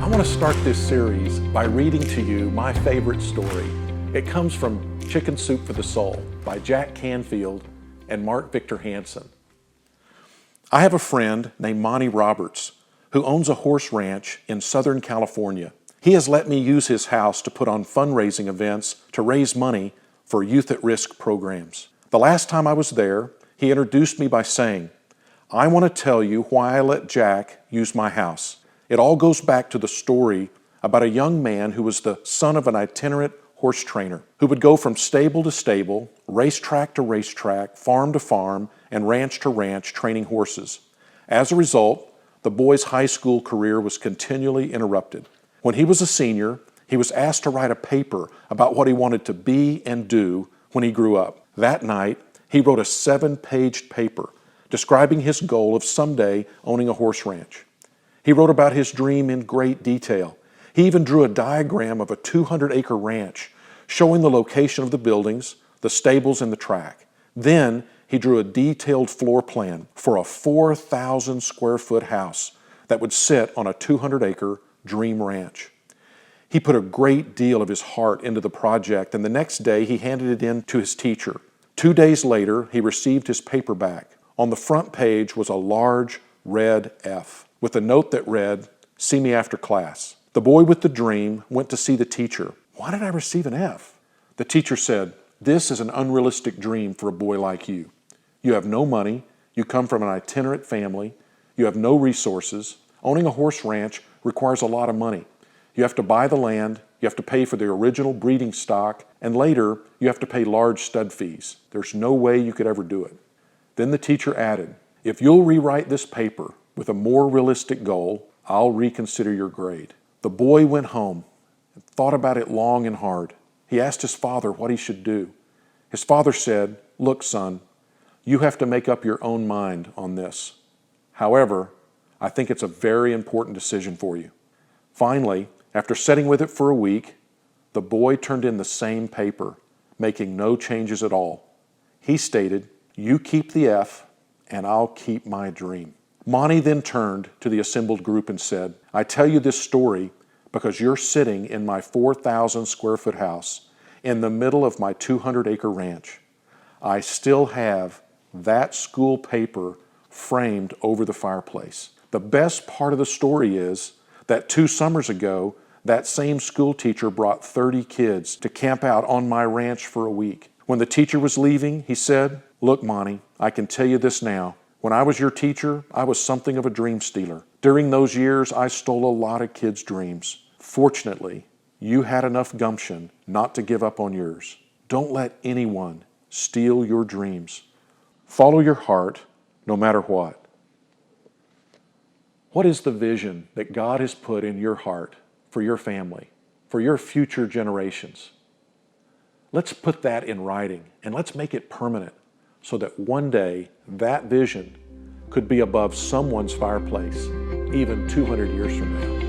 I want to start this series by reading to you my favorite story. It comes from Chicken Soup for the Soul by Jack Canfield and Mark Victor Hansen. I have a friend named Monty Roberts who owns a horse ranch in Southern California. He has let me use his house to put on fundraising events to raise money for youth at risk programs. The last time I was there, he introduced me by saying, "I want to tell you why I let Jack use my house." It all goes back to the story about a young man who was the son of an itinerant horse trainer who would go from stable to stable, racetrack to racetrack, farm to farm, and ranch to ranch training horses. As a result, the boy's high school career was continually interrupted. When he was a senior, he was asked to write a paper about what he wanted to be and do when he grew up. That night, he wrote a 7-page paper describing his goal of someday owning a horse ranch. He wrote about his dream in great detail. He even drew a diagram of a 200-acre ranch showing the location of the buildings, the stables, and the track. Then he drew a detailed floor plan for a 4,000 square foot house that would sit on a 200-acre dream ranch. He put a great deal of his heart into the project, and the next day he handed it in to his teacher. 2 days later, he received his paper back. On the front page was a large red F with a note that read, "See me after class." The boy with the dream went to see the teacher. "Why did I receive an F?" The teacher said, "This is an unrealistic dream for a boy like you. You have no money, you come from an itinerant family, you have no resources. Owning a horse ranch requires a lot of money. You have to buy the land, you have to pay for the original breeding stock, and later you have to pay large stud fees. There's no way you could ever do it." Then the teacher added, "If you'll rewrite this paper with a more realistic goal, I'll reconsider your grade." The boy went home and thought about it long and hard. He asked his father what he should do. His father said, "Look, son, you have to make up your own mind on this. However, I think it's a very important decision for you." Finally, after sitting with it for a week, the boy turned in the same paper, making no changes at all. He stated, "You keep the F, and I'll keep my dream." Monty then turned to the assembled group and said, "I tell you this story because you're sitting in my 4,000 square foot house in the middle of my 200-acre ranch. I still have that school paper framed over the fireplace. The best part of the story is that 2 summers ago, that same school teacher brought 30 kids to camp out on my ranch for a week. When the teacher was leaving, he said, 'Look, Monty, I can tell you this now. When I was your teacher, I was something of a dream stealer. During those years, I stole a lot of kids' dreams. Fortunately, you had enough gumption not to give up on yours. Don't let anyone steal your dreams. Follow your heart, no matter what.'" What is the vision that God has put in your heart for your family, for your future generations? Let's put that in writing and let's make it permanent so that one day that vision could be above someone's fireplace, even 200 years from now.